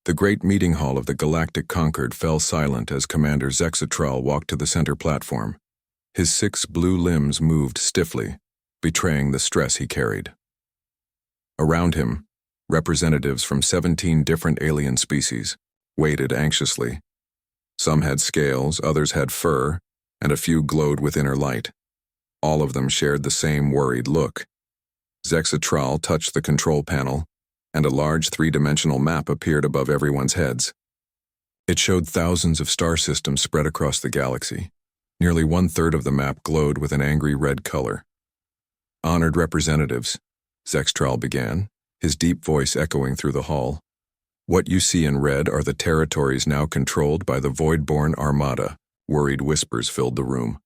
The great meeting hall of the Galactic Concord fell silent as Commander Zexatral walked to the center platform. His 6 blue limbs moved stiffly, betraying the stress he carried. Around him, representatives from 17 different alien species waited anxiously. Some had scales, others had fur, and a few glowed with inner light. All of them shared the same worried look. Zexatral touched the control panel, and a large 3-dimensional map appeared above everyone's heads. It showed thousands of star systems spread across the galaxy. Nearly 1/3 of the map glowed with an angry red color. "Honored representatives," Zexatral began, his deep voice echoing through the hall. "What you see in red are the territories now controlled by the Voidborn Armada." Worried whispers filled the room.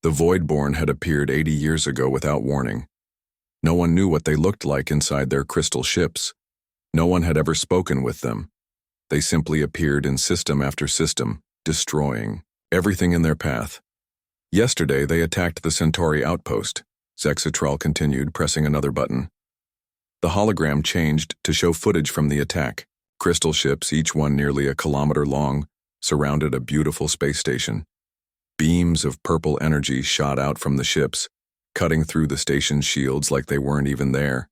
The Voidborn had appeared 80 years ago without warning. No one knew what they looked like inside their crystal ships. No one had ever spoken with them. They simply appeared in system after system, destroying everything in their path. "Yesterday they attacked the Centauri outpost," Zexatral continued, pressing another button. The hologram changed to show footage from the attack. Crystal ships, each one nearly a kilometer long, surrounded a beautiful space station. Beams of purple energy shot out from the ships, cutting through the station's shields like they weren't even there.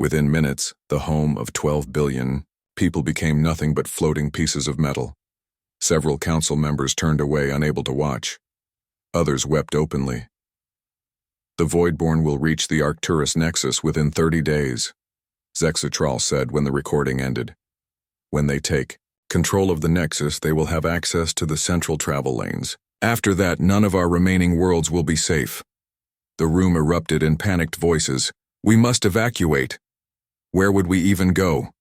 Within minutes, the home of 12 billion people became nothing but floating pieces of metal. Several council members turned away, unable to watch. Others wept openly. "The Voidborn will reach the Arcturus Nexus within 30 days, Zexatral said when the recording ended. "When they take control of the Nexus, they will have access to the central travel lanes. After that, none of our remaining worlds will be safe." The room erupted in panicked voices. "We must evacuate. Where would we even go?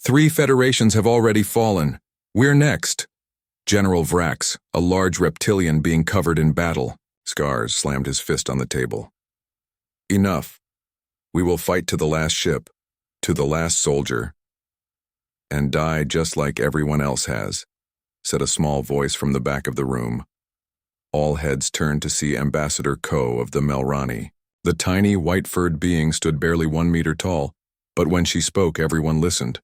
3 federations have already fallen. We're next." General Vrax, a large reptilian being covered in battle, scars, slammed his fist on the table. "Enough. We will fight to the last ship, to the last soldier, and die just like everyone else has," said a small voice from the back of the room. All heads turned to see Ambassador Ko of the Melrani. The tiny, white-furred being stood barely 1 meter tall, but when she spoke, everyone listened.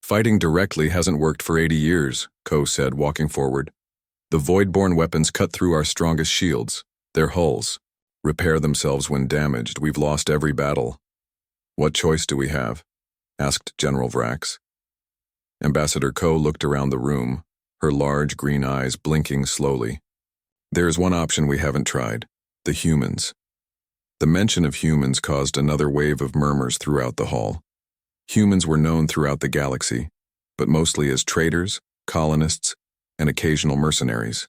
"Fighting directly hasn't worked for 80 years, Ko said, walking forward. "The Voidborn weapons cut through our strongest shields. Their hulls repair themselves when damaged. We've lost every battle." "What choice do we have?" asked General Vrax. Ambassador Ko looked around the room, her large green eyes blinking slowly. "There is one option we haven't tried: the humans." The mention of humans caused another wave of murmurs throughout the hall. Humans were known throughout the galaxy, but mostly as traders, colonists, and occasional mercenaries.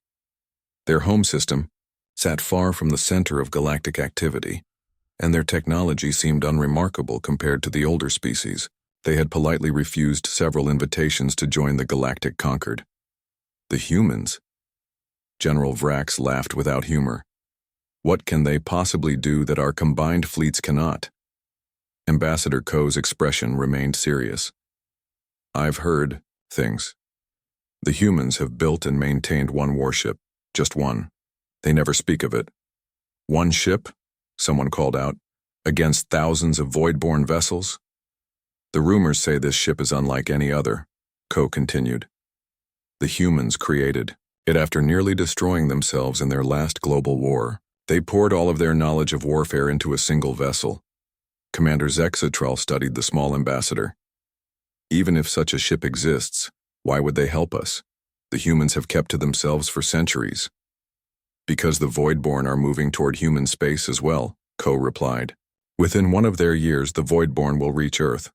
Their home system sat far from the center of galactic activity, and their technology seemed unremarkable compared to the older species. They had politely refused several invitations to join the Galactic Concord. "The humans?" General Vrax laughed without humor. "What can they possibly do that our combined fleets cannot?" Ambassador Ko's expression remained serious. "I've heard things. The humans have built and maintained one warship, just one. They never speak of it." "One ship?" someone called out. "Against thousands of Voidborn vessels?" "The rumors say this ship is unlike any other," Ko continued. "The humans created it after nearly destroying themselves in their last global war. They poured all of their knowledge of warfare into a single vessel." Commander Zexatral studied the small ambassador. "Even if such a ship exists, why would they help us? The humans have kept to themselves for centuries." "Because the Voidborn are moving toward human space as well," Ko replied. "Within one of their years, the Voidborn will reach Earth.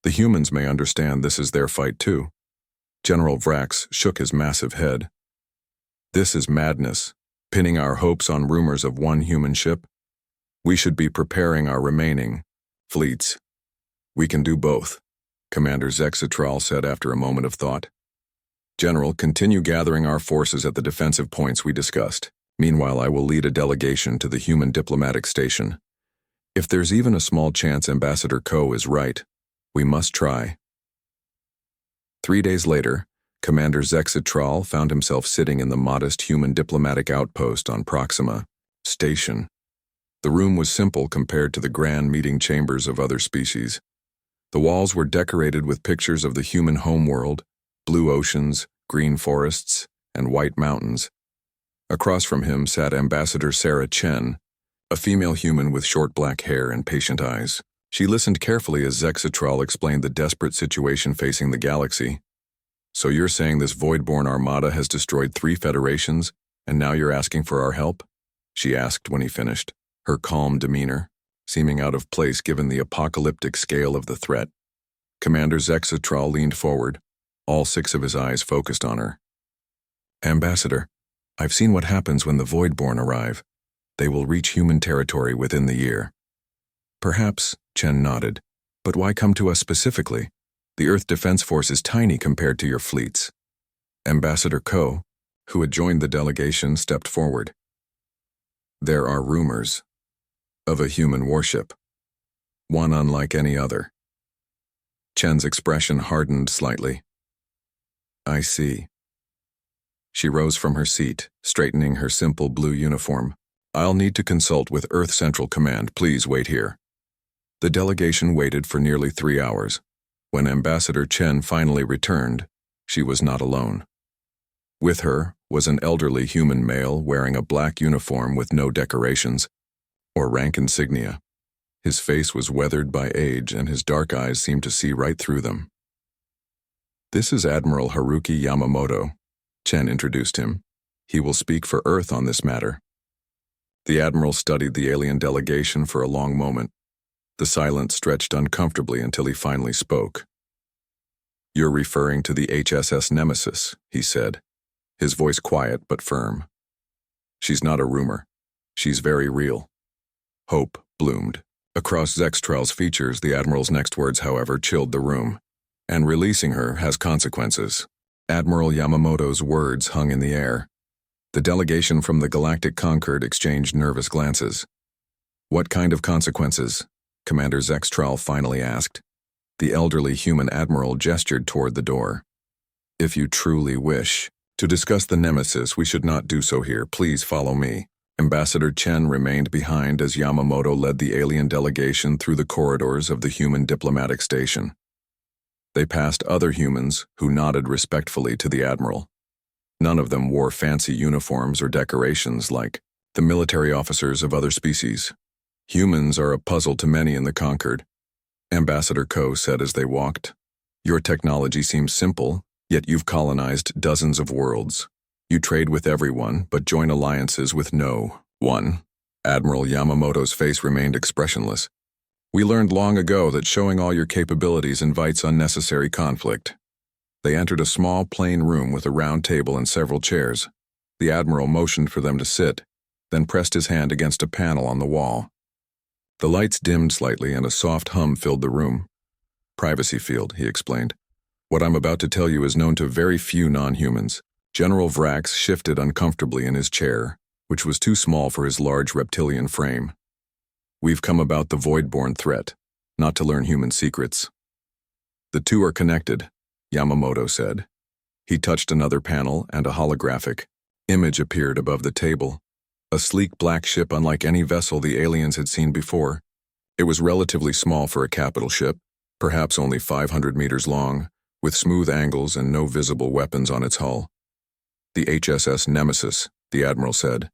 The humans may understand this is their fight too." General Vrax shook his massive head. "This is madness, pinning our hopes on rumors of one human ship. We should be preparing our remaining fleets." "We can do both," Commander Zexatral said after a moment of thought. "General, continue gathering our forces at the defensive points we discussed. Meanwhile, I will lead a delegation to the human diplomatic station. If there's even a small chance Ambassador Ko is right, we must try." 3 days later, Commander Zexatral found himself sitting in the modest human diplomatic outpost on Proxima Station. The room was simple compared to the grand meeting chambers of other species. The walls were decorated with pictures of the human homeworld, blue oceans, green forests, and white mountains. Across from him sat Ambassador Sarah Chen, a female human with short black hair and patient eyes. She listened carefully as Zexatral explained the desperate situation facing the galaxy. "So you're saying this void-born armada has destroyed 3 federations, and now you're asking for our help?" she asked when he finished, her calm demeanor seeming out of place given the apocalyptic scale of the threat. Commander Zexatral leaned forward, all 6 of his eyes focused on her. "Ambassador, I've seen what happens when the Voidborn arrive. They will reach human territory within the year." "Perhaps," Chen nodded, "but why come to us specifically? The Earth Defense Force is tiny compared to your fleets." Ambassador Ko, who had joined the delegation, stepped forward. "There are rumors of a human warship, one unlike any other." Chen's expression hardened slightly. "I see." She rose from her seat, straightening her simple blue uniform. "I'll need to consult with Earth Central Command. Please wait here." The delegation waited for nearly 3 hours. When Ambassador Chen finally returned, she was not alone. With her was an elderly human male wearing a black uniform with no decorations or rank insignia. His face was weathered by age, and his dark eyes seemed to see right through them. "This is Admiral Haruki Yamamoto," Chen introduced him. "He will speak for Earth on this matter." The Admiral studied the alien delegation for a long moment. The silence stretched uncomfortably until he finally spoke. "You're referring to the HSS Nemesis," he said, his voice quiet but firm. "She's not a rumor. She's very real." Hope bloomed across Zextral's features. The Admiral's next words, however, chilled the room. "And releasing her has consequences." Admiral Yamamoto's words hung in the air. The delegation from the Galactic Concord exchanged nervous glances. "What kind of consequences?" Commander Zextral finally asked. The elderly human admiral gestured toward the door. "If you truly wish to discuss the Nemesis, we should not do so here. Please follow me." Ambassador Chen remained behind as Yamamoto led the alien delegation through the corridors of the human diplomatic station. They passed other humans who nodded respectfully to the Admiral. None of them wore fancy uniforms or decorations like the military officers of other species. "Humans are a puzzle to many in the Concord," Ambassador Ko said as they walked. "Your technology seems simple, yet you've colonized dozens of worlds. You trade with everyone, but join alliances with no one." Admiral Yamamoto's face remained expressionless. "We learned long ago that showing all your capabilities invites unnecessary conflict." They entered a small, plain room with a round table and several chairs. The Admiral motioned for them to sit, then pressed his hand against a panel on the wall. The lights dimmed slightly and a soft hum filled the room. "Privacy field," he explained. "What I'm about to tell you is known to very few non-humans." General Vrax shifted uncomfortably in his chair, which was too small for his large reptilian frame. "We've come about the Voidborn threat, not to learn human secrets." "The two are connected," Yamamoto said. He touched another panel and a holographic image appeared above the table. A sleek black ship unlike any vessel the aliens had seen before. It was relatively small for a capital ship, perhaps only 500 meters long, with smooth angles and no visible weapons on its hull. "The HSS Nemesis," the Admiral said.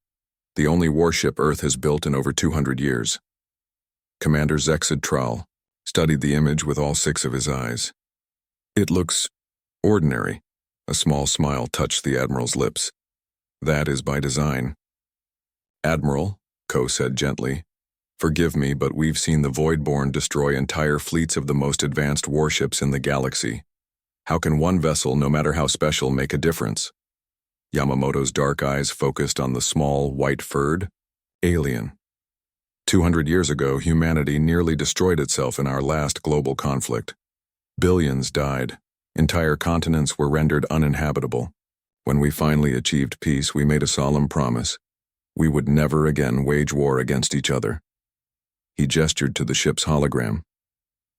"The only warship Earth has built in over 200 years. Commander Zexatral studied the image with all 6 of his eyes. "It looks ordinary." A small smile touched the Admiral's lips. "That is by design." "Admiral," Ko said gently, "forgive me, but we've seen the Voidborn destroy entire fleets of the most advanced warships in the galaxy. How can one vessel, no matter how special, make a difference?" Yamamoto's dark eyes focused on the small, white-furred alien. 200 years ago, humanity nearly destroyed itself in our last global conflict. Billions died. Entire continents were rendered uninhabitable. When we finally achieved peace, we made a solemn promise. We would never again wage war against each other. He gestured to the ship's hologram.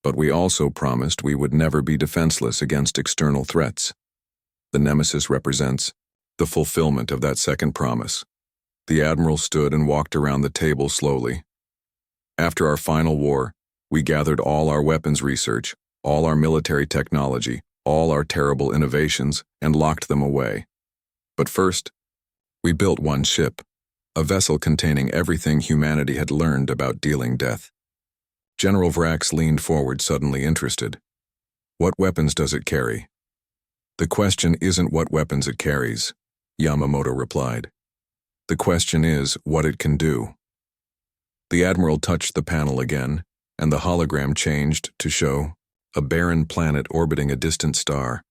But we also promised we would never be defenseless against external threats. The Nemesis represents the fulfillment of that second promise. The Admiral stood and walked around the table slowly. "After our final war, we gathered all our weapons research, all our military technology, all our terrible innovations, and locked them away. But first, we built one ship, a vessel containing everything humanity had learned about dealing death. General Vrax leaned forward, suddenly interested. What weapons does it carry? The question isn't what weapons it carries, Yamamoto replied. The question is what it can do. The Admiral touched the panel again, and the hologram changed to show a barren planet orbiting a distant star.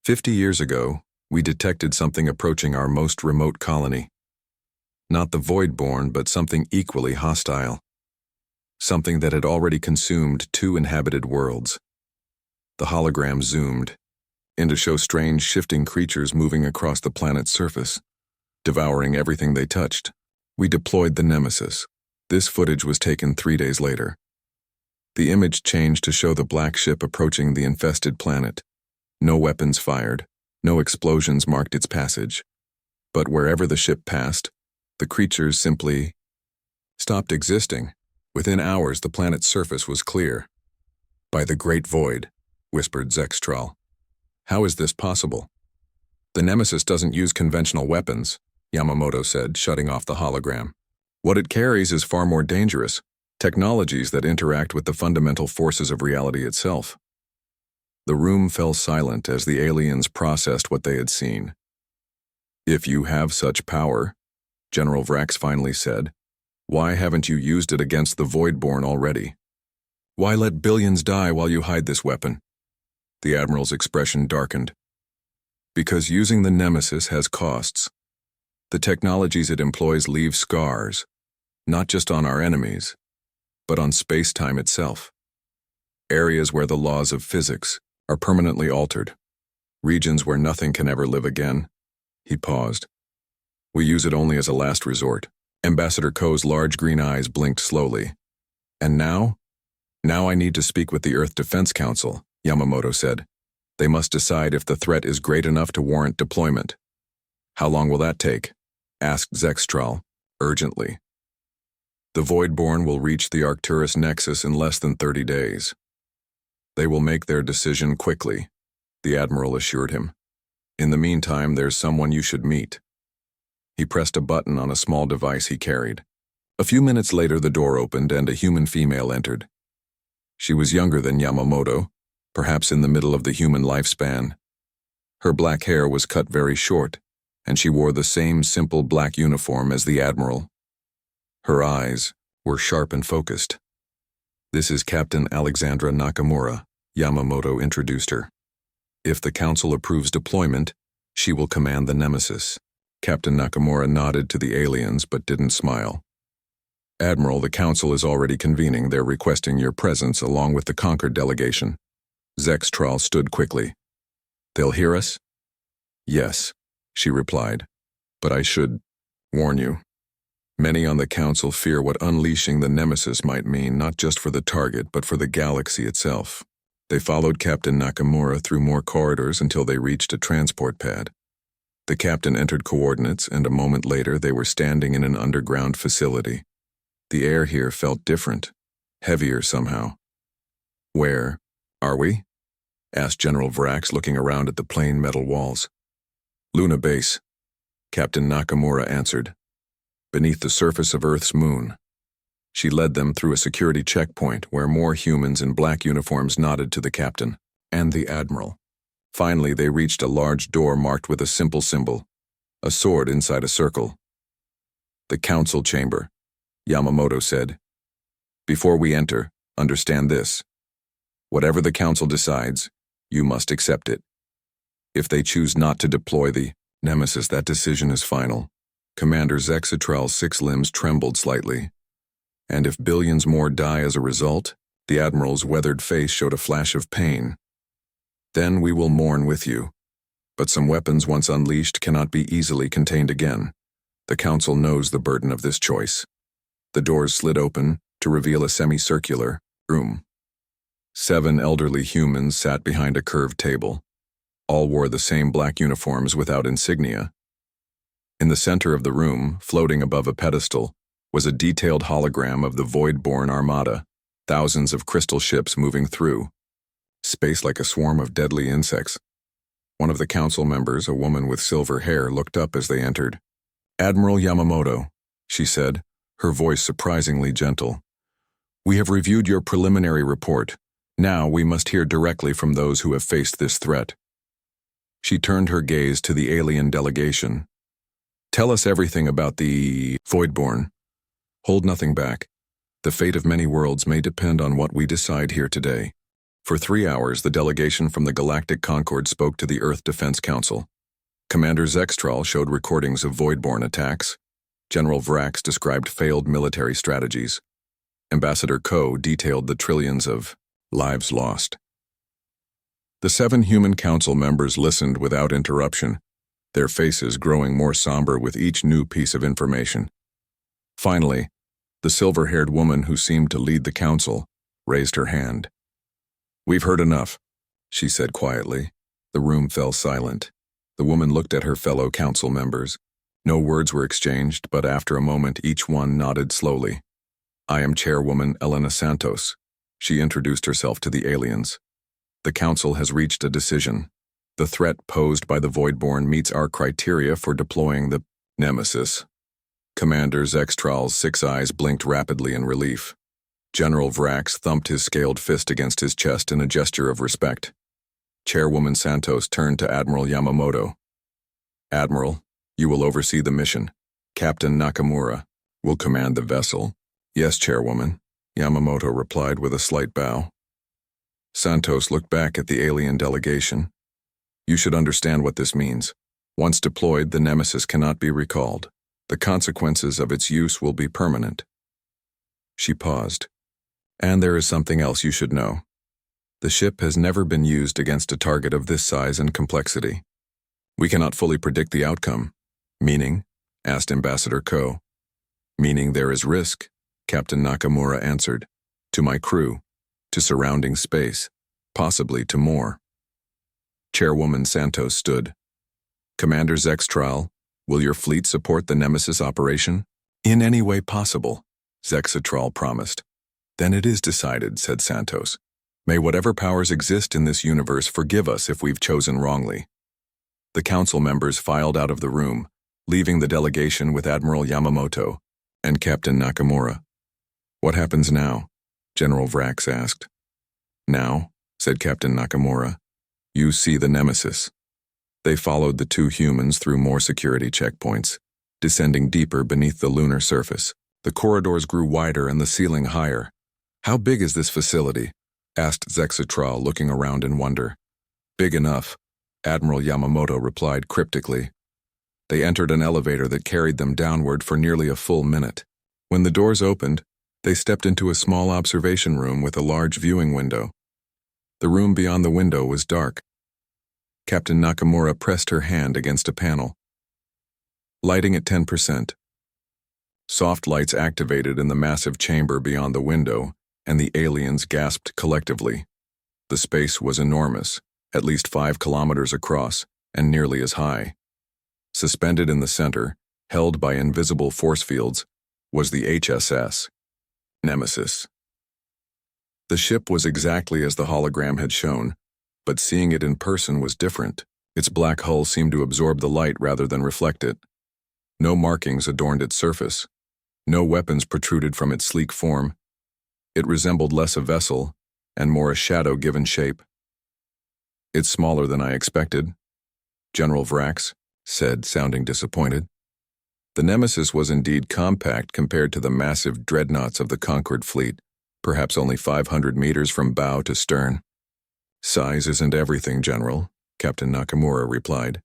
50 years ago, we detected something approaching our most remote colony. Not the Voidborn, but something equally hostile. Something that had already consumed 2 inhabited worlds. The hologram zoomed in to show strange shifting creatures moving across the planet's surface, devouring everything they touched. We deployed the Nemesis. This footage was taken 3 days later. The image changed to show the black ship approaching the infested planet. No weapons fired, no explosions marked its passage. But wherever the ship passed, the creatures simply stopped existing. Within hours, the planet's surface was clear. By the Great Void, whispered Zextral. How is this possible? The Nemesis doesn't use conventional weapons, Yamamoto said, shutting off the hologram. What it carries is far more dangerous, technologies that interact with the fundamental forces of reality itself. The room fell silent as the aliens processed what they had seen. If you have such power, General Vrax finally said, why haven't you used it against the Voidborn already? Why let billions die while you hide this weapon? The Admiral's expression darkened. Because using the Nemesis has costs. The technologies it employs leave scars, not just on our enemies, but on space-time itself. Areas where the laws of physics are permanently altered. Regions where nothing can ever live again. He paused. We use it only as a last resort. Ambassador Ko's large green eyes blinked slowly. And now? Now I need to speak with the Earth Defense Council, Yamamoto said. They must decide if the threat is great enough to warrant deployment. How long will that take? Asked Zextral, urgently. The Voidborn will reach the Arcturus Nexus in less than 30 days. They will make their decision quickly, the Admiral assured him. In the meantime, there's someone you should meet. He pressed a button on a small device he carried. A few minutes later, the door opened and a human female entered. She was younger than Yamamoto, perhaps in the middle of the human lifespan. Her black hair was cut very short, and she wore the same simple black uniform as the Admiral. Her eyes were sharp and focused. This is Captain Alexandra Nakamura, Yamamoto introduced her. If the Council approves deployment, she will command the Nemesis. Captain Nakamura nodded to the aliens but didn't smile. Admiral, the Council is already convening. They're requesting your presence along with the Concord delegation. Zextral stood quickly. They'll hear us? Yes, she replied. But I should warn you. Many on the Council fear what unleashing the Nemesis might mean, not just for the target, but for the galaxy itself. They followed Captain Nakamura through more corridors until they reached a transport pad. The captain entered coordinates, and a moment later they were standing in an underground facility. The air here felt different, heavier somehow. Where are we? Asked General Vrax, looking around at the plain metal walls. Luna Base, Captain Nakamura answered. Beneath the surface of Earth's moon. She led them through a security checkpoint where more humans in black uniforms nodded to the captain and the Admiral. Finally, they reached a large door marked with a simple symbol, a sword inside a circle. The Council Chamber, Yamamoto said. Before we enter, understand this. Whatever the Council decides, you must accept it. If they choose not to deploy the Nemesis, that decision is final. Commander Zexatral's 6 limbs trembled slightly. And if billions more die as a result, the Admiral's weathered face showed a flash of pain. Then we will mourn with you. But some weapons once unleashed cannot be easily contained again. The Council knows the burden of this choice. The doors slid open to reveal a semicircular room. 7 elderly humans sat behind a curved table. All wore the same black uniforms without insignia. In the center of the room, floating above a pedestal, was a detailed hologram of the Voidborn Armada, thousands of crystal ships moving through, space like a swarm of deadly insects. One of the council members, a woman with silver hair, looked up as they entered. "Admiral Yamamoto," she said, her voice surprisingly gentle. "We have reviewed your preliminary report. Now we must hear directly from those who have faced this threat." She turned her gaze to the alien delegation. "Tell us everything about the Voidborn. Hold nothing back. The fate of many worlds may depend on what we decide here today." For 3 hours, the delegation from the Galactic Concord spoke to the Earth Defense Council. Commander Zextral showed recordings of Voidborn attacks. General Vrax described failed military strategies. Ambassador Ko detailed the trillions of lives lost. The 7 human council members listened without interruption, their faces growing more somber with each new piece of information. Finally, the silver-haired woman who seemed to lead the council raised her hand. "We've heard enough," she said quietly. The room fell silent. The woman looked at her fellow council members. No words were exchanged, but after a moment each one nodded slowly. "I am Chairwoman Elena Santos." She introduced herself to the aliens. "The council has reached a decision. The threat posed by the Voidborn meets our criteria for deploying the Nemesis." Commander Zextral's 6 eyes blinked rapidly in relief. General Vrax thumped his scaled fist against his chest in a gesture of respect. Chairwoman Santos turned to Admiral Yamamoto. "Admiral, you will oversee the mission. Captain Nakamura will command the vessel." "Yes, Chairwoman," Yamamoto replied with a slight bow. Santos looked back at the alien delegation. "You should understand what this means. Once deployed, the Nemesis cannot be recalled. The consequences of its use will be permanent." She paused. "And there is something else you should know. The ship has never been used against a target of this size and complexity. We cannot fully predict the outcome." "Meaning?" asked Ambassador Ko. "Meaning there is risk," Captain Nakamura answered. "To my crew, to surrounding space, possibly to more." Chairwoman Santos stood. "Commander Zextral, will your fleet support the Nemesis operation?" "In any way possible," Zextral promised. "Then it is decided," said Santos. "May whatever powers exist in this universe forgive us if we've chosen wrongly." The council members filed out of the room, leaving the delegation with Admiral Yamamoto and Captain Nakamura. "What happens now?" General Vrax asked. "Now," said Captain Nakamura, "you see the Nemesis." They followed the 2 humans through more security checkpoints, descending deeper beneath the lunar surface. The corridors grew wider and the ceiling higher. "How big is this facility?" asked Zextral, looking around in wonder. "Big enough," Admiral Yamamoto replied cryptically. They entered an elevator that carried them downward for nearly a full minute. When the doors opened, they stepped into a small observation room with a large viewing window. The room beyond the window was dark. Captain Nakamura pressed her hand against a panel. "Lighting at 10%. Soft lights activated in the massive chamber beyond the window, and the aliens gasped collectively. The space was enormous, at least 5 kilometers across, and nearly as high. Suspended in the center, held by invisible force fields, was the HSS Nemesis. The ship was exactly as the hologram had shown, but seeing it in person was different. Its black hull seemed to absorb the light rather than reflect it. No markings adorned its surface. No weapons protruded from its sleek form. It resembled less a vessel and more a shadow-given shape. "It's smaller than I expected," General Vrax said, sounding disappointed. The Nemesis was indeed compact compared to the massive dreadnoughts of the Concord fleet, perhaps only 500 meters from bow to stern. "Size isn't everything, General," Captain Nakamura replied.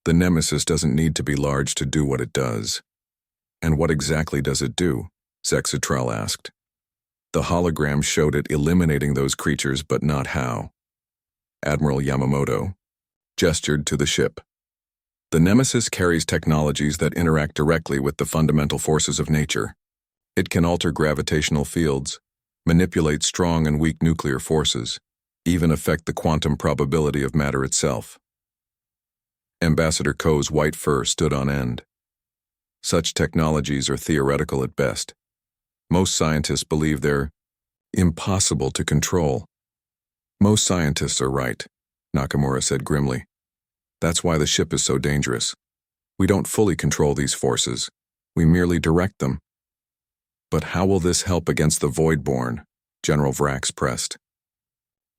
"The Nemesis doesn't need to be large to do what it does." "And what exactly does it do?" Zextral asked. "The hologram showed it eliminating those creatures, but not how." Admiral Yamamoto gestured to the ship. "The Nemesis carries technologies that interact directly with the fundamental forces of nature. It can alter gravitational fields, manipulate strong and weak nuclear forces, even affect the quantum probability of matter itself." Ambassador Ko's white fur stood on end. "Such technologies are theoretical at best. Most scientists believe they're impossible to control." Most scientists are right, Nakamura said grimly. That's why the ship is so dangerous. We don't fully control these forces. We merely direct them. But how will this help against the Voidborn? General Vrax pressed.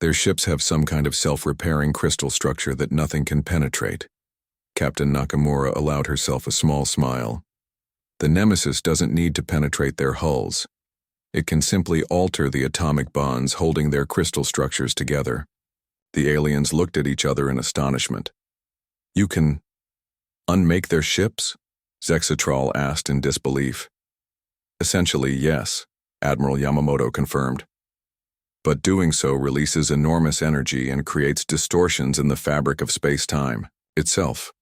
Their ships have some kind of self-repairing crystal structure that nothing can penetrate. Captain Nakamura allowed herself a small smile. The Nemesis doesn't need to penetrate their hulls. It can simply alter the atomic bonds holding their crystal structures together. The aliens looked at each other in astonishment. You can unmake their ships? Zexatral asked in disbelief. Essentially, yes, Admiral Yamamoto confirmed. But doing so releases enormous energy and creates distortions in the fabric of space-time itself.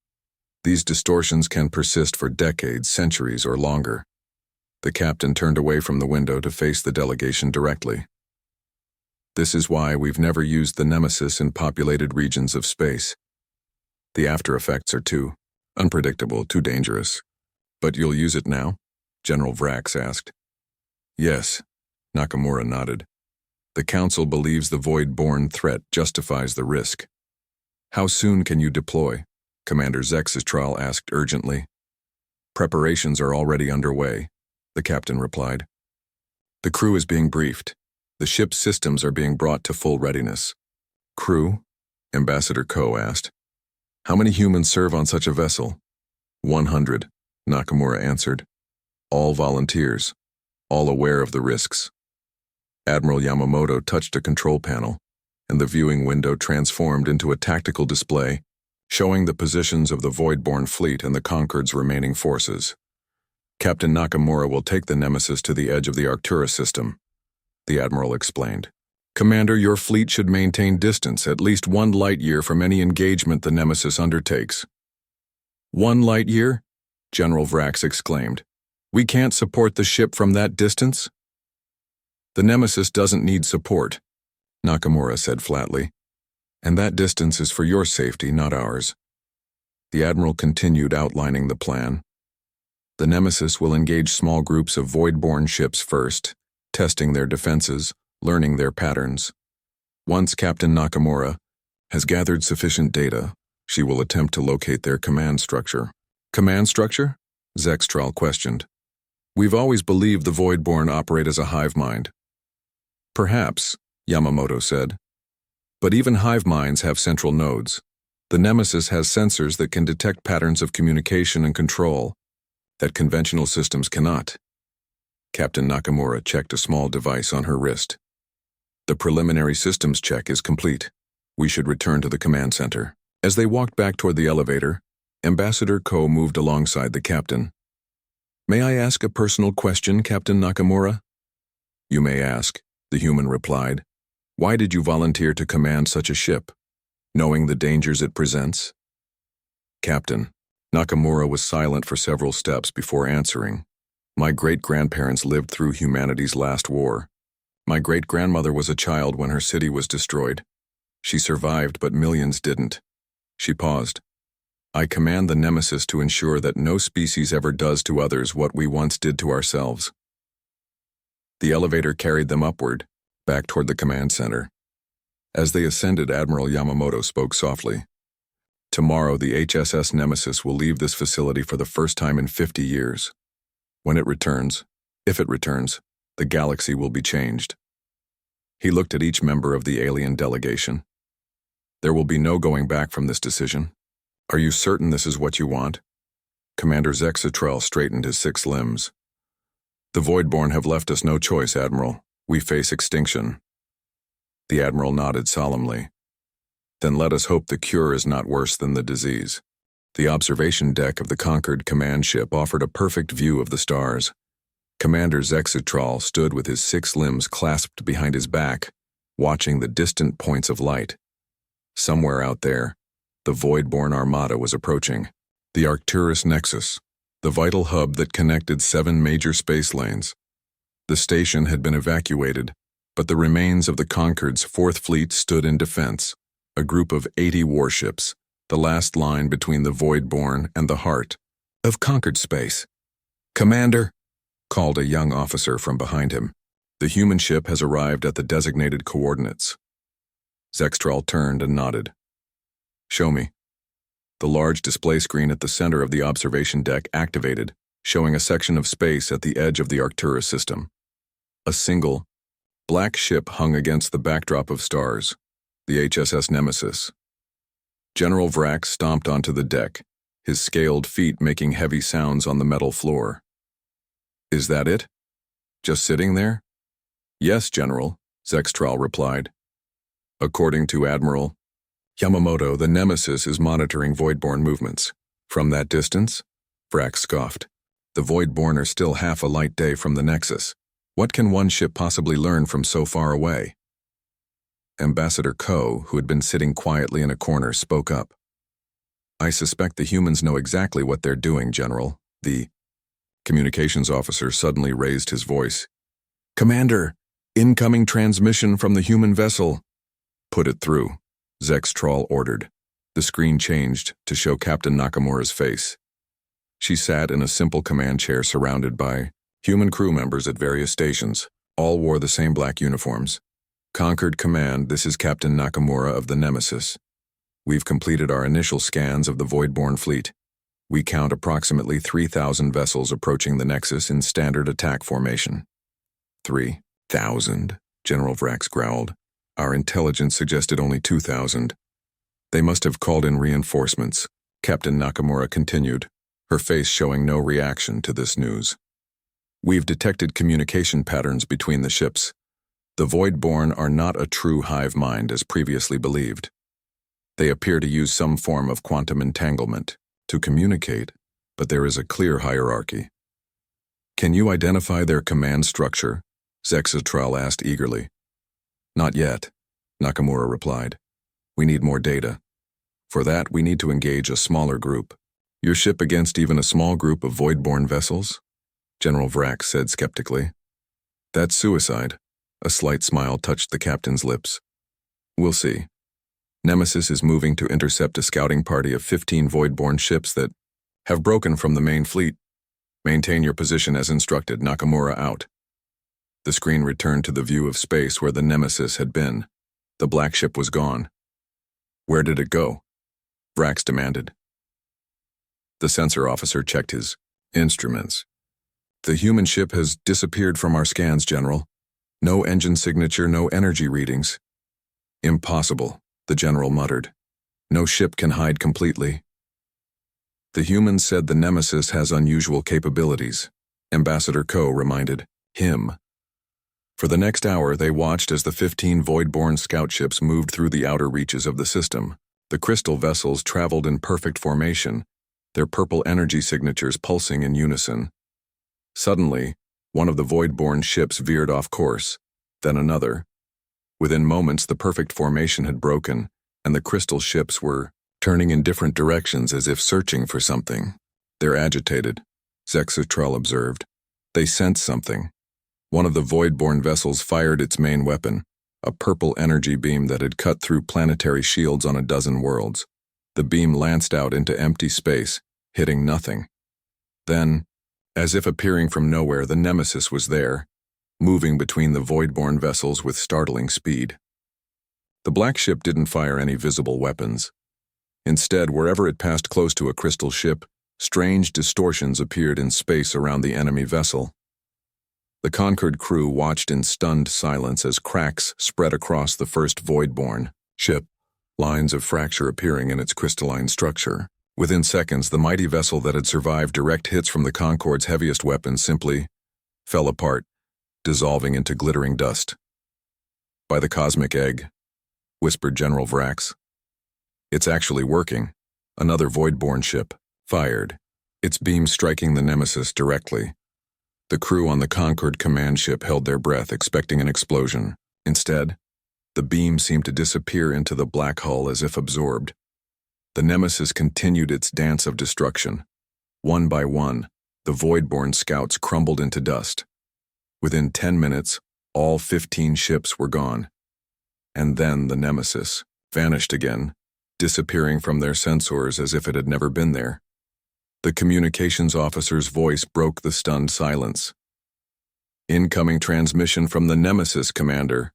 These distortions can persist for decades, centuries, or longer. The captain turned away from the window to face the delegation directly. This is why we've never used the Nemesis in populated regions of space. The after effects are too unpredictable, too dangerous. But you'll use it now? General Vrax asked. Yes, Nakamura nodded. The Council believes the Void-born threat justifies the risk. How soon can you deploy? Commander Zexatral asked urgently. Preparations are already underway, the captain replied. The crew is being briefed. The ship's systems are being brought to full readiness. Crew? Ambassador Ko asked. How many humans serve on such a vessel? 100, Nakamura answered. All volunteers, all aware of the risks. Admiral Yamamoto touched a control panel, and the viewing window transformed into a tactical display showing the positions of the Voidborn fleet and the Concord's remaining forces. Captain Nakamura will take the Nemesis to the edge of the Arcturus system, the Admiral explained. Commander, your fleet should maintain distance at least 1 light-year from any engagement the Nemesis undertakes. 1 light-year? General Vrax exclaimed. We can't support the ship from that distance? The Nemesis doesn't need support, Nakamura said flatly. And that distance is for your safety, not ours. The Admiral continued outlining the plan. The Nemesis will engage small groups of Voidborn ships first, testing their defenses, learning their patterns. Once Captain Nakamura has gathered sufficient data, she will attempt to locate their command structure. Command structure? Zexatral questioned. We've always believed the Voidborn operate as a hive mind. Perhaps, Yamamoto said. But even hive minds have central nodes. The Nemesis has sensors that can detect patterns of communication and control that conventional systems cannot. Captain Nakamura checked a small device on her wrist. The preliminary systems check is complete. We should return to the command center. As they walked back toward the elevator, Ambassador Ko moved alongside the captain. May I ask a personal question, Captain Nakamura? You may ask, the human replied. Why did you volunteer to command such a ship, knowing the dangers it presents? Captain, Nakamura was silent for several steps before answering. My great-grandparents lived through humanity's last war. My great-grandmother was a child when her city was destroyed. She survived, but millions didn't. She paused. I command the Nemesis to ensure that no species ever does to others what we once did to ourselves. The elevator carried them upward, back toward the command center. As they ascended, Admiral Yamamoto spoke softly. Tomorrow, the HSS Nemesis will leave this facility for the first time in 50 years. When it returns, if it returns, the galaxy will be changed. He looked at each member of the alien delegation. There will be no going back from this decision. Are you certain this is what you want? Commander Zexatral straightened his 6 limbs. The Voidborn have left us no choice, Admiral. We face extinction. The Admiral nodded solemnly. Then let us hope the cure is not worse than the disease. The observation deck of the Concord command ship offered a perfect view of the stars. Commander Zexatral stood with his 6 limbs clasped behind his back, watching the distant points of light. Somewhere out there, the Voidborn Armada was approaching. The Arcturus Nexus, the vital hub that connected 7 major space lanes. The station had been evacuated, but the remains of the Concord's 4th Fleet stood in defense, a group of 80 warships, the last line between the Voidborn and the heart of Concord space. Commander, called a young officer from behind him. The human ship has arrived at the designated coordinates. Zextral turned and nodded. Show me. The large display screen at the center of the observation deck activated, showing a section of space at the edge of the Arcturus system. A single, black ship hung against the backdrop of stars, the HSS Nemesis. General Vrax stomped onto the deck, his scaled feet making heavy sounds on the metal floor. Is that it? Just sitting there? Yes, General, Zextral replied. According to Admiral Yamamoto, the Nemesis is monitoring Voidborn movements. From that distance? Vrax scoffed. The Voidborn are still half a light day from the Nexus. What can one ship possibly learn from so far away? Ambassador Ko, who had been sitting quietly in a corner, spoke up. I suspect the humans know exactly what they're doing, General. The communications officer suddenly raised his voice. Commander, incoming transmission from the human vessel. Put it through, Zextral ordered. The screen changed to show Captain Nakamura's face. She sat in a simple command chair surrounded by human crew members at various stations. All wore the same black uniforms. Concord Command, this is Captain Nakamura of the Nemesis. We've completed our initial scans of the Voidborn fleet. We count approximately 3,000 vessels approaching the Nexus in standard attack formation. 3,000, General Vrax growled. Our intelligence suggested only 2,000. They must have called in reinforcements, Captain Nakamura continued, her face showing no reaction to this news. We've detected communication patterns between the ships. The Voidborn are not a true hive mind as previously believed. They appear to use some form of quantum entanglement to communicate, but there is a clear hierarchy. Can you identify their command structure? Zextral asked eagerly. Not yet, Nakamura replied. We need more data. For that, we need to engage a smaller group. Your ship against even a small group of Voidborn vessels? General Vrax said skeptically. That's suicide. A slight smile touched the captain's lips. We'll see. Nemesis is moving to intercept a scouting party of 15 Voidborn ships that have broken from the main fleet. Maintain your position as instructed. Nakamura out. The screen returned to the view of space where the Nemesis had been. The black ship was gone. Where did it go? Vrax demanded. The sensor officer checked his instruments. The human ship has disappeared from our scans, General. No engine signature, no energy readings. Impossible, the general muttered. No ship can hide completely. The humans said the Nemesis has unusual capabilities, Ambassador Ko reminded him. For the next hour, they watched as the 15 Voidborn scout ships moved through the outer reaches of the system. The crystal vessels traveled in perfect formation, their purple energy signatures pulsing in unison. Suddenly, one of the Voidborn ships veered off course, then another. Within moments, the perfect formation had broken, and the crystal ships were turning in different directions as if searching for something. They're agitated, Zextral observed. They sense something. One of the Voidborn vessels fired its main weapon, a purple energy beam that had cut through planetary shields on a dozen worlds. The beam lanced out into empty space, hitting nothing. Then, as if appearing from nowhere, the Nemesis was there, moving between the Voidborn vessels with startling speed. The black ship didn't fire any visible weapons. Instead, wherever it passed close to a crystal ship, strange distortions appeared in space around the enemy vessel. The Concord crew watched in stunned silence as cracks spread across the first Voidborn ship, lines of fracture appearing in its crystalline structure. Within seconds, the mighty vessel that had survived direct hits from the Concord's heaviest weapons simply fell apart, dissolving into glittering dust. By the cosmic egg, whispered General Vrax. It's actually working. Another Voidborn ship fired, its beam striking the Nemesis directly. The crew on the Concord command ship held their breath, expecting an explosion. Instead, the beam seemed to disappear into the black hull as if absorbed. The Nemesis continued its dance of destruction. One by one, the Voidborn scouts crumbled into dust. Within 10 minutes, all 15 ships were gone. And then the Nemesis vanished again, disappearing from their sensors as if it had never been there. The communications officer's voice broke the stunned silence. Incoming transmission from the Nemesis, Commander.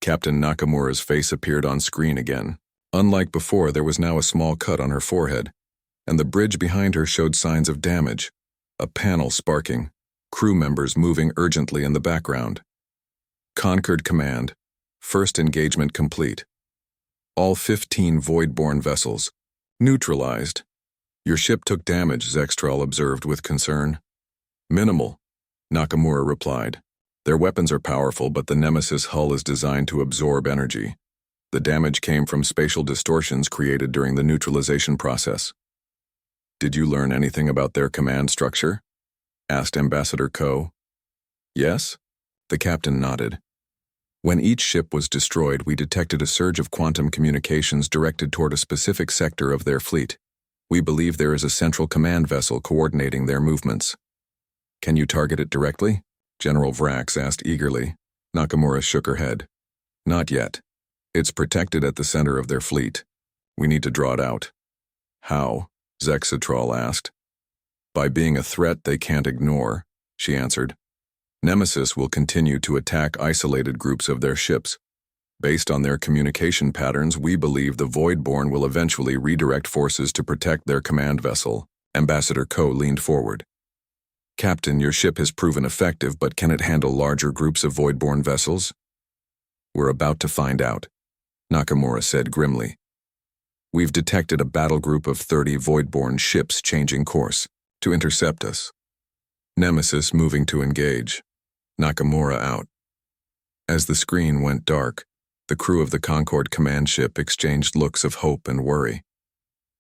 Captain Nakamura's face appeared on screen again. Unlike before, there was now a small cut on her forehead, and the bridge behind her showed signs of damage, a panel sparking, crew members moving urgently in the background. Concord Command, first engagement complete. All 15 void-borne vessels neutralized. Your ship took damage, Zextral observed with concern. Minimal, Nakamura replied. Their weapons are powerful, but the Nemesis hull is designed to absorb energy. The damage came from spatial distortions created during the neutralization process. Did you learn anything about their command structure? Asked Ambassador Ko. Yes? The captain nodded. When each ship was destroyed, we detected a surge of quantum communications directed toward a specific sector of their fleet. We believe there is a central command vessel coordinating their movements. Can you target it directly? General Vrax asked eagerly. Nakamura shook her head. Not yet. It's protected at the center of their fleet. We need to draw it out. How? Zexatral asked. By being a threat they can't ignore, she answered. Nemesis will continue to attack isolated groups of their ships. Based on their communication patterns, we believe the Voidborn will eventually redirect forces to protect their command vessel. Ambassador Ko leaned forward. Captain, your ship has proven effective, but can it handle larger groups of Voidborn vessels? We're about to find out, Nakamura said grimly. We've detected a battle group of 30 Voidborn ships changing course to intercept us. Nemesis moving to engage. Nakamura out. As the screen went dark, the crew of the Concord command ship exchanged looks of hope and worry.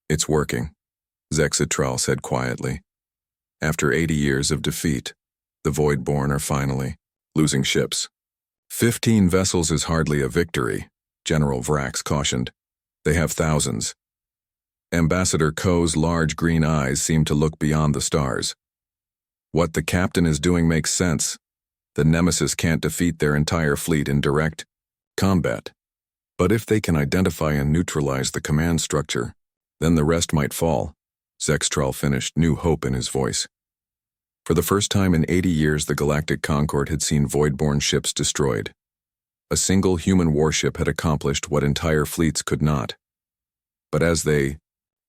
It's working, Zexatral said quietly. After 80 years of defeat, the Voidborn are finally losing ships. 15 vessels is hardly a victory, General Vrax cautioned. They have thousands. Ambassador Ko's large green eyes seemed to look beyond the stars. What the captain is doing makes sense. The Nemesis can't defeat their entire fleet in direct combat. But if they can identify and neutralize the command structure, then the rest might fall. Zextral finished, new hope in his voice. For the first time in 80 years, the Galactic Concord had seen Voidborn ships destroyed. A single human warship had accomplished what entire fleets could not. But as they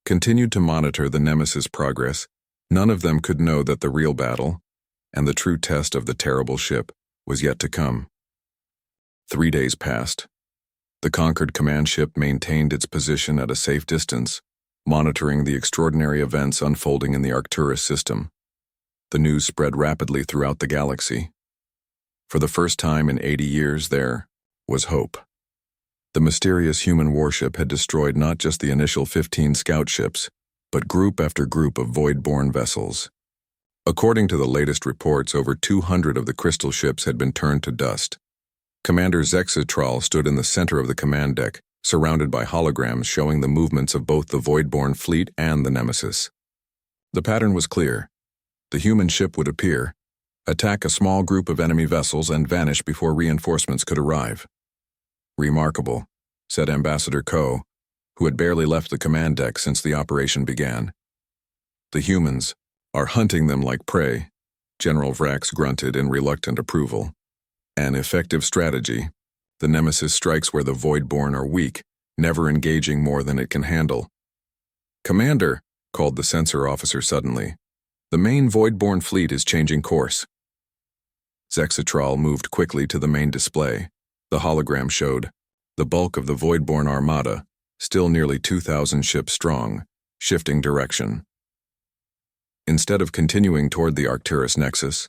continued to monitor the Nemesis' progress, none of them could know that the real battle, and the true test of the terrible ship, was yet to come. 3 days passed. The Concord command ship maintained its position at a safe distance, monitoring the extraordinary events unfolding in the Arcturus system. The news spread rapidly throughout the galaxy. For the first time in 80 years, there was hope. The mysterious human warship had destroyed not just the initial 15 scout ships, but group after group of Voidborn vessels. According to the latest reports, over 200 of the crystal ships had been turned to dust. Commander Zexatral stood in the center of the command deck, surrounded by holograms showing the movements of both the Voidborn fleet and the Nemesis. The pattern was clear. The human ship would appear, attack a small group of enemy vessels, and vanish before reinforcements could arrive. Remarkable, said Ambassador Ko, who had barely left the command deck since the operation began. The humans are hunting them like prey, General Vrax grunted in reluctant approval. An effective strategy. The Nemesis strikes where the Voidborn are weak, never engaging more than it can handle. Commander, called the sensor officer suddenly. The main Voidborn fleet is changing course. Zexatral moved quickly to the main display. The hologram showed the bulk of the Voidborn armada, still nearly 2,000 ships strong, shifting direction. Instead of continuing toward the Arcturus nexus,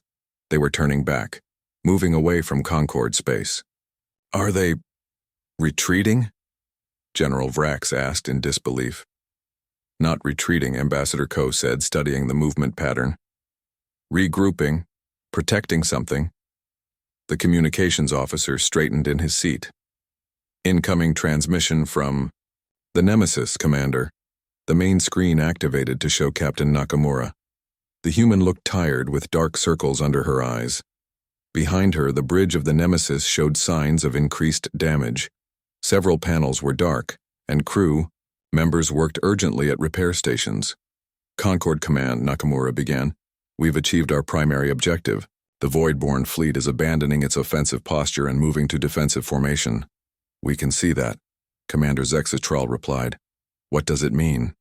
they were turning back, moving away from Concord space. Are they retreating? General Vrax asked in disbelief. Not retreating, Ambassador Ko said, studying the movement pattern. Regrouping, protecting something. The communications officer straightened in his seat. Incoming transmission from the Nemesis, Commander. The main screen activated to show Captain Nakamura. The human looked tired with dark circles under her eyes. Behind her, the bridge of the Nemesis showed signs of increased damage. Several panels were dark, and crew members worked urgently at repair stations. Concord Command, Nakamura began. We've achieved our primary objective. The Voidborn fleet is abandoning its offensive posture and moving to defensive formation. We can see that, Commander Zexatral replied. What does it mean?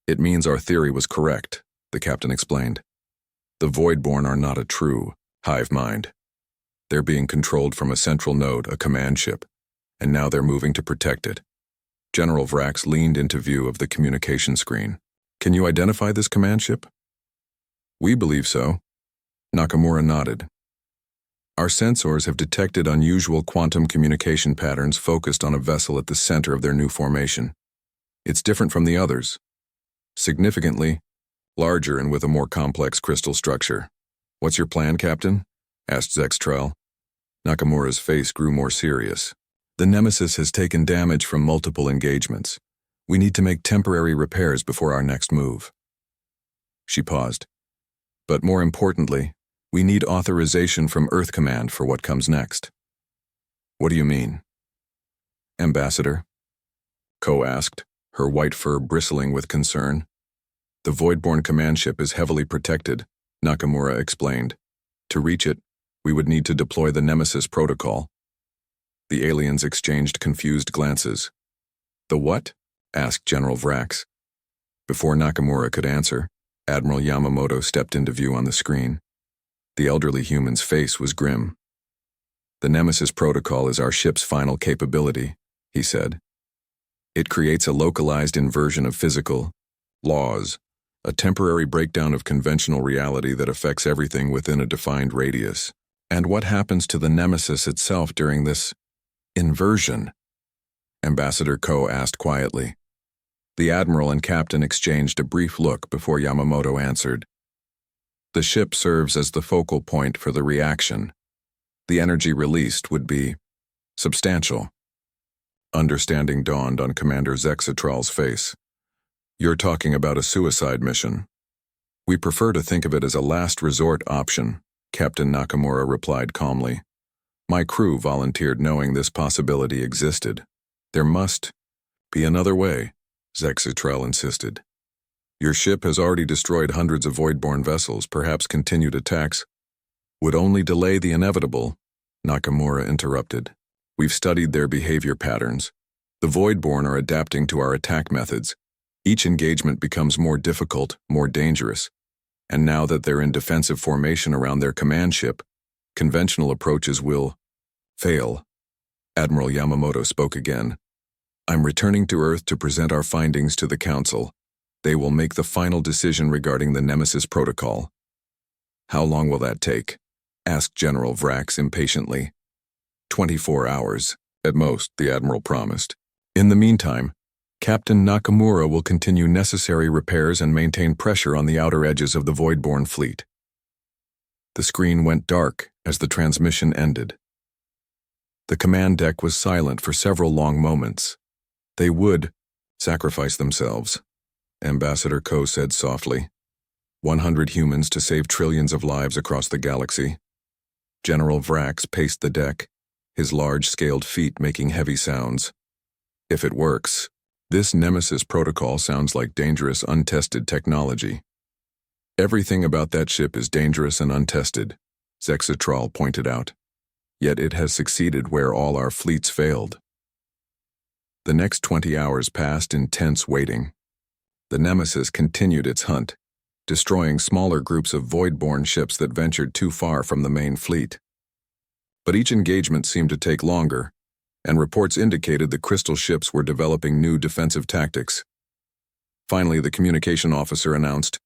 It means our theory was correct, the captain explained. The Voidborn are not a true hive mind. They're being controlled from a central node, a command ship, and now they're moving to protect it. General Vrax leaned into view of the communication screen. Can you identify this command ship? We believe so. Nakamura nodded. Our sensors have detected unusual quantum communication patterns focused on a vessel at the center of their new formation. It's different from the others. Significantly larger and with a more complex crystal structure. What's your plan, Captain? Asked Zextrel. Nakamura's face grew more serious. The Nemesis has taken damage from multiple engagements. We need to make temporary repairs before our next move. She paused. But more importantly, we need authorization from Earth Command for what comes next. What do you mean? Ambassador? Ko asked, her white fur bristling with concern. The Voidborn command ship is heavily protected, Nakamura explained. To reach it, we would need to deploy the Nemesis protocol. The aliens exchanged confused glances. The what? Asked General Vrax. Before Nakamura could answer, Admiral Yamamoto stepped into view on the screen. The elderly human's face was grim. The Nemesis protocol is our ship's final capability, he said. It creates a localized inversion of physical laws, a temporary breakdown of conventional reality that affects everything within a defined radius. And what happens to the Nemesis itself during this inversion? Ambassador Ko asked quietly. The Admiral and Captain exchanged a brief look before Yamamoto answered. The ship serves as the focal point for the reaction. The energy released would be substantial. Understanding dawned on Commander Zexatral's face. You're talking about a suicide mission. We prefer to think of it as a last resort option, Captain Nakamura replied calmly. My crew volunteered knowing this possibility existed. There must be another way, Zexatral insisted. Your ship has already destroyed hundreds of Voidborn vessels. Perhaps continued attacks would only delay the inevitable, Nakamura interrupted. We've studied their behavior patterns. The Voidborn are adapting to our attack methods. Each engagement becomes more difficult, more dangerous. And now that they're in defensive formation around their command ship, conventional approaches will fail. Admiral Yamamoto spoke again. I'm returning to Earth to present our findings to the Council. They will make the final decision regarding the Nemesis protocol. How long will that take? Asked General Vrax impatiently. 24 hours, at most, the Admiral promised. In the meantime, Captain Nakamura will continue necessary repairs and maintain pressure on the outer edges of the Voidborn fleet. The screen went dark as the transmission ended. The command deck was silent for several long moments. They would sacrifice themselves, Ambassador Ko said softly. 100 humans to save trillions of lives across the galaxy. General Vrax paced the deck, his large-scaled feet making heavy sounds. If it works, this Nemesis protocol sounds like dangerous, untested technology. Everything about that ship is dangerous and untested, Zexatral pointed out. Yet it has succeeded where all our fleets failed. The next 20 hours passed in tense waiting. The Nemesis continued its hunt, destroying smaller groups of Voidborn ships that ventured too far from the main fleet. But each engagement seemed to take longer, and reports indicated the crystal ships were developing new defensive tactics. Finally, the communication officer announced,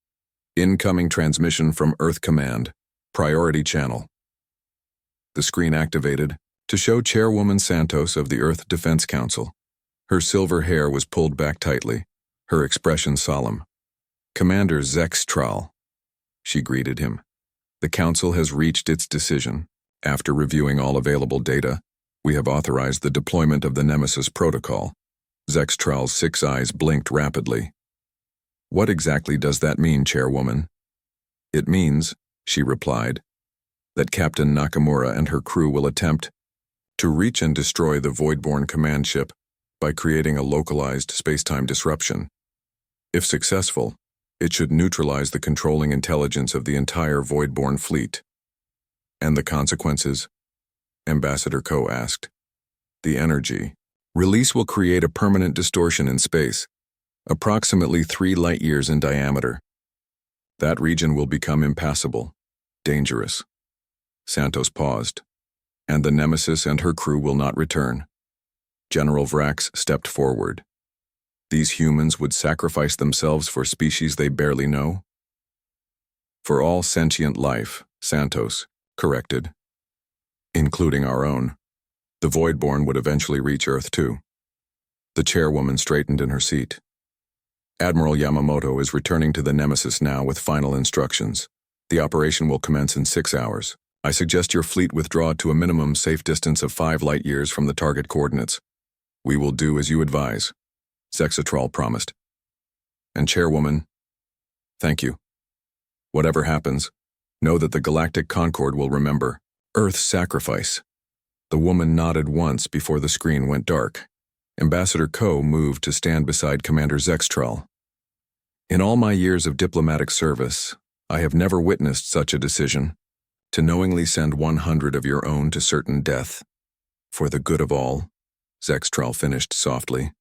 "Incoming transmission from Earth Command, priority channel." The screen activated to show Chairwoman Santos of the Earth Defense Council. Her silver hair was pulled back tightly, her expression solemn. "Commander Zextral," she greeted him. "The Council has reached its decision. After reviewing all available data, we have authorized the deployment of the Nemesis protocol." Zextral's 6 eyes blinked rapidly. "What exactly does that mean, Chairwoman?" "It means," she replied, "that Captain Nakamura and her crew will attempt to reach and destroy the Voidborn command ship by creating a localized space-time disruption. If successful, it should neutralize the controlling intelligence of the entire Voidborn fleet." And the consequences? Ambassador Ko asked. The energy. Release will create a permanent distortion in space, approximately 3 light-years in diameter. That region will become impassable, dangerous. Santos paused. And the Nemesis and her crew will not return. General Vrax stepped forward. These humans would sacrifice themselves for species they barely know? For all sentient life, Santos corrected. Including our own. The Voidborn would eventually reach Earth too. The chairwoman straightened in her seat. Admiral Yamamoto is returning to the Nemesis now with final instructions. The operation will commence in 6 hours. I suggest your fleet withdraw to a minimum safe distance of 5 light-years from the target coordinates. We will do as you advise, Zexatral promised. And Chairwoman, thank you. Whatever happens, know that the Galactic Concord will remember Earth's sacrifice. The woman nodded once before the screen went dark. Ambassador Ko moved to stand beside Commander Zexatral. In all my years of diplomatic service, I have never witnessed such a decision, to knowingly send 100 of your own to certain death. For the good of all, Zexatral finished softly.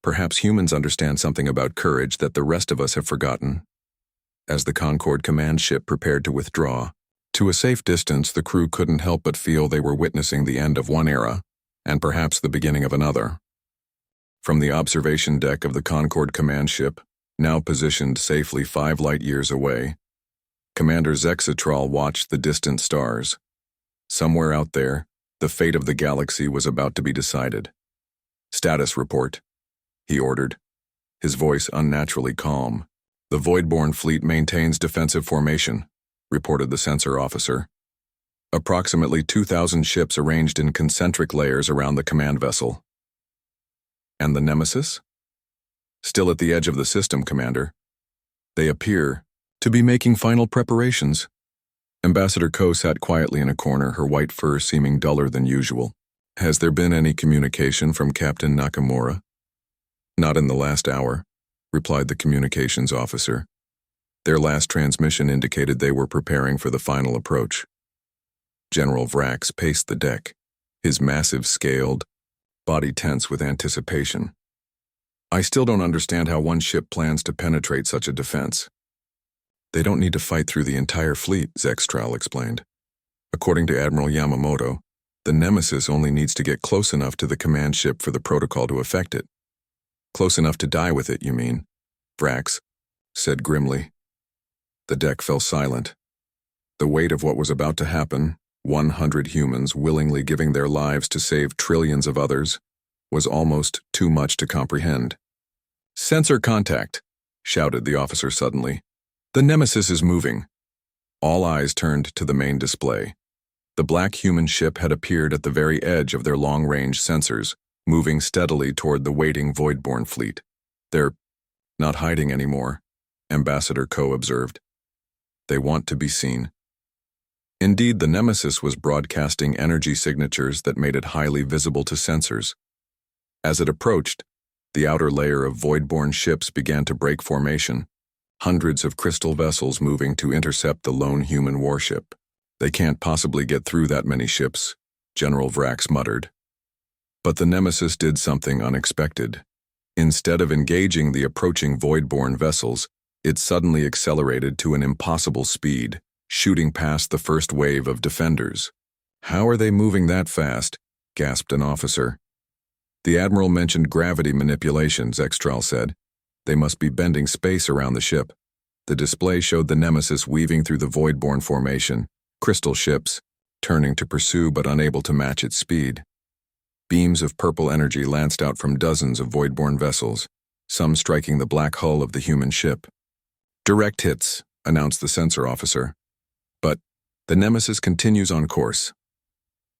Perhaps humans understand something about courage that the rest of us have forgotten. As the Concord command ship prepared to withdraw, to a safe distance the crew couldn't help but feel they were witnessing the end of one era, and perhaps the beginning of another. From the observation deck of the Concord command ship, now positioned safely 5 light-years away, Commander Zexatral watched the distant stars. Somewhere out there, the fate of the galaxy was about to be decided. Status report, he ordered, his voice unnaturally calm. The Voidborn fleet maintains defensive formation, reported the sensor officer. Approximately 2,000 ships arranged in concentric layers around the command vessel. And the Nemesis? Still at the edge of the system, Commander. They appear to be making final preparations. Ambassador Ko sat quietly in a corner, her white fur seeming duller than usual. Has there been any communication from Captain Nakamura? Not in the last hour, replied the communications officer. Their last transmission indicated they were preparing for the final approach. General Vrax paced the deck, his massive scaled body tense with anticipation. I still don't understand how one ship plans to penetrate such a defense. They don't need to fight through the entire fleet, Zexatral explained. According to Admiral Yamamoto, the Nemesis only needs to get close enough to the command ship for the protocol to affect it. Close enough to die with it, you mean? Vrax said grimly. The deck fell silent. The weight of what was about to happen, 100 humans willingly giving their lives to save trillions of others, was almost too much to comprehend. Sensor contact, shouted the officer suddenly. The Nemesis is moving. All eyes turned to the main display. The black human ship had appeared at the very edge of their long-range sensors, moving steadily toward the waiting Voidborn fleet. They're not hiding anymore, Ambassador Ko observed. They want to be seen. Indeed, the Nemesis was broadcasting energy signatures that made it highly visible to sensors. As it approached, the outer layer of Voidborn ships began to break formation, hundreds of crystal vessels moving to intercept the lone human warship. They can't possibly get through that many ships, General Vrax muttered. But the Nemesis did something unexpected. Instead of engaging the approaching Voidborn vessels, it suddenly accelerated to an impossible speed, shooting past the first wave of defenders. How are they moving that fast? Gasped an officer. The Admiral mentioned gravity manipulation, Zexatral said. They must be bending space around the ship. The display showed the Nemesis weaving through the Voidborn formation, crystal ships, turning to pursue but unable to match its speed. Beams of purple energy lanced out from dozens of Voidborn vessels, some striking the black hull of the human ship. Direct hits, announced the sensor officer. But the Nemesis continues on course.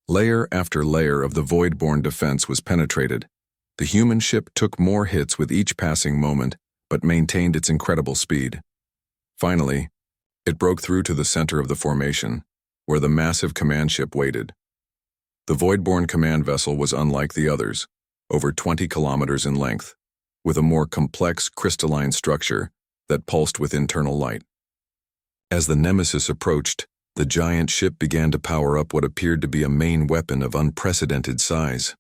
Layer after layer of the Voidborn defense was penetrated. The human ship took more hits with each passing moment, but maintained its incredible speed. Finally, it broke through to the center of the formation, where the massive command ship waited. The Voidborn command vessel was unlike the others, over 20 kilometers in length, with a more complex crystalline structure that pulsed with internal light. As the Nemesis approached, The giant ship began to power up what appeared to be a main weapon of unprecedented size.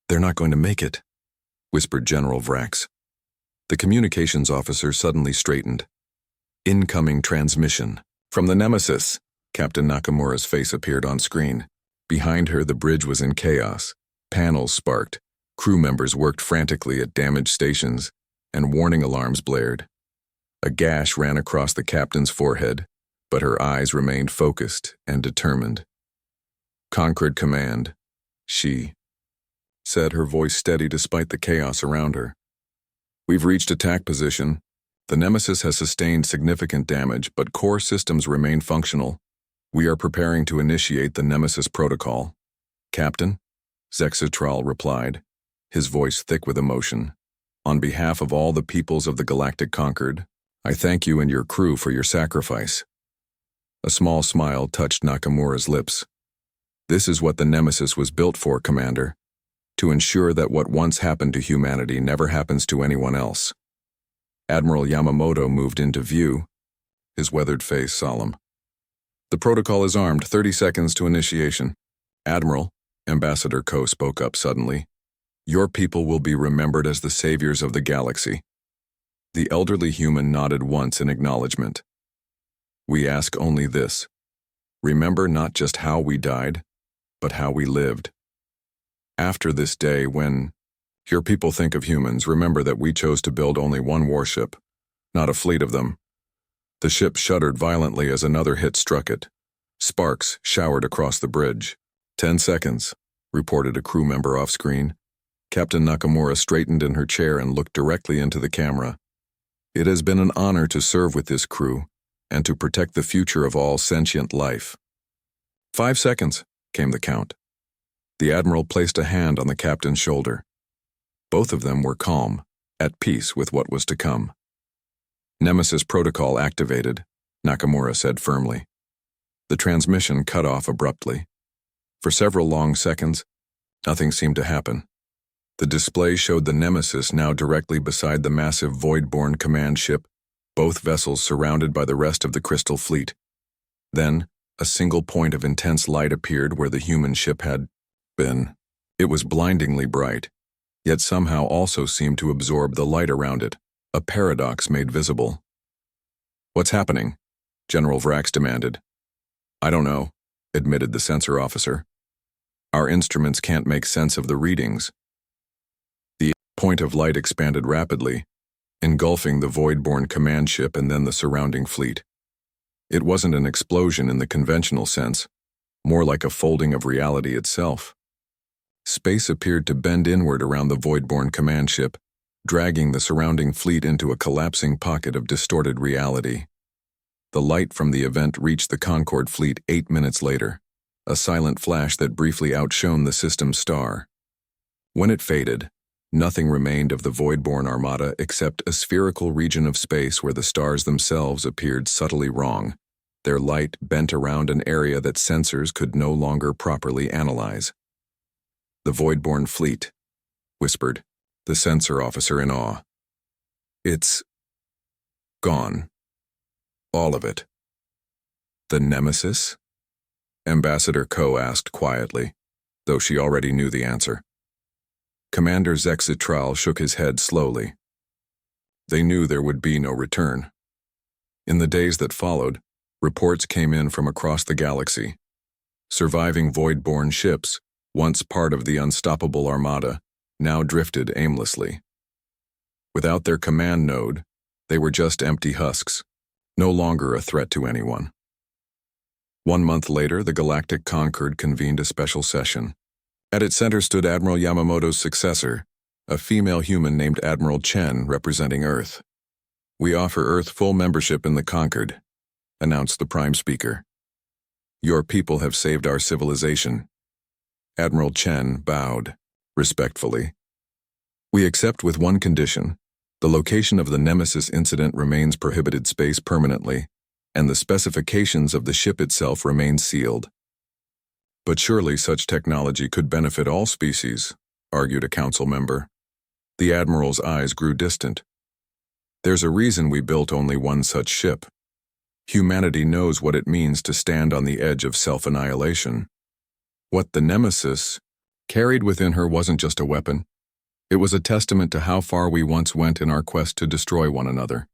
"They're not going to make it," whispered General Vrax. The communications officer suddenly straightened. "Incoming transmission. From the Nemesis." Captain Nakamura's face appeared on screen. Behind her, the bridge was in chaos. Panels sparked. Crew members worked frantically at damaged stations, and warning alarms blared. A gash ran across the captain's forehead, but her eyes remained focused and determined. "Concord Command," she said, her voice steady despite the chaos around her. "We've reached attack position. The Nemesis has sustained significant damage, but core systems remain functional. We are preparing to initiate the Nemesis protocol." "Captain?" Zexatral replied, his voice thick with emotion. "On behalf of all the peoples of the Galactic Concord, I thank you and your crew for your sacrifice." A small smile touched Nakamura's lips. "This is what the Nemesis was built for, Commander. To ensure that what once happened to humanity never happens to anyone else." Admiral Yamamoto moved into view, his weathered face solemn. "The protocol is armed, 30 seconds to initiation." "Admiral," Ambassador Ko spoke up suddenly, "your people will be remembered as the saviors of the galaxy." The elderly human nodded once in acknowledgement. "We ask only this. Remember not just how we died, but how we lived. After this day, when your people think of humans, remember that we chose to build only one warship, not a fleet of them." The ship shuddered violently as another hit struck it. Sparks showered across the bridge. 10 seconds, reported a crew member off-screen. Captain Nakamura straightened in her chair and looked directly into the camera. "It has been an honor to serve with this crew and to protect the future of all sentient life." 5 seconds, came the count. The Admiral placed a hand on the captain's shoulder. Both of them were calm, at peace with what was to come. "Nemesis protocol activated," Nakamura said firmly. The transmission cut off abruptly. For several long seconds, nothing seemed to happen. The display showed the Nemesis now directly beside the massive Void-borne command ship, both vessels surrounded by the rest of the Crystal Fleet. Then, a single point of intense light appeared where the human ship had been. It was blindingly bright, yet somehow also seemed to absorb the light around it, a paradox made visible. "What's happening?" General Vrax demanded. "I don't know," admitted the sensor officer. "Our instruments can't make sense of the readings." The point of light expanded rapidly, engulfing the Void-borne command ship and then the surrounding fleet. It wasn't an explosion in the conventional sense, more like a folding of reality itself. Space appeared to bend inward around the Void-borne command ship, dragging the surrounding fleet into a collapsing pocket of distorted reality. The light from the event reached the Concorde fleet 8 minutes later, a silent flash that briefly outshone the system's star. When it faded, nothing remained of the Void-borne armada except a spherical region of space where the stars themselves appeared subtly wrong, their light bent around an area that sensors could no longer properly analyze. "The Void-borne fleet," whispered the sensor officer in awe. "It's gone. All of it." "The Nemesis?" Ambassador Ko asked quietly, though she already knew the answer. Commander Zexatral shook his head slowly. They knew there would be no return. In the days that followed, reports came in from across the galaxy. Surviving Void-borne ships, once part of the unstoppable armada, now drifted aimlessly. Without their command node, they were just empty husks, no longer a threat to anyone. 1 month later, the Galactic Concord convened a special session. At its center stood Admiral Yamamoto's successor, a female human named Admiral Chen representing Earth. "We offer Earth full membership in the Concord," announced the Prime Speaker. "Your people have saved our civilization." Admiral Chen bowed, respectfully. "We accept with one condition. The location of the Nemesis incident remains prohibited space permanently, and the specifications of the ship itself remain sealed." "But surely such technology could benefit all species," argued a council member. The Admiral's eyes grew distant. "There's a reason we built only one such ship. Humanity knows what it means to stand on the edge of self-annihilation. What the Nemesis carried within her wasn't just a weapon. It was a testament to how far we once went in our quest to destroy one another.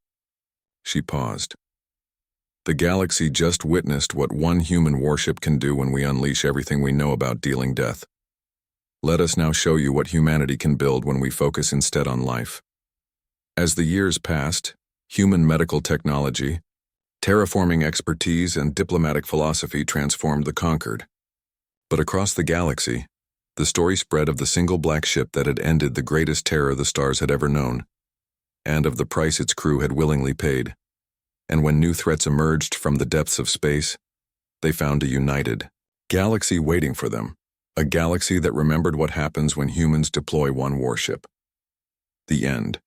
She paused. The galaxy just witnessed what one human warship can do when we unleash everything we know about dealing death. Let us now show you what humanity can build when we focus instead on life. As the years passed, human medical technology, terraforming expertise, and diplomatic philosophy transformed the conquered. But across the galaxy, the story spread of the single black ship that had ended the greatest terror the stars had ever known, and of the price its crew had willingly paid. And when new threats emerged from the depths of space, they found a united galaxy waiting for them, a galaxy that remembered what happens when humans deploy one warship. The end.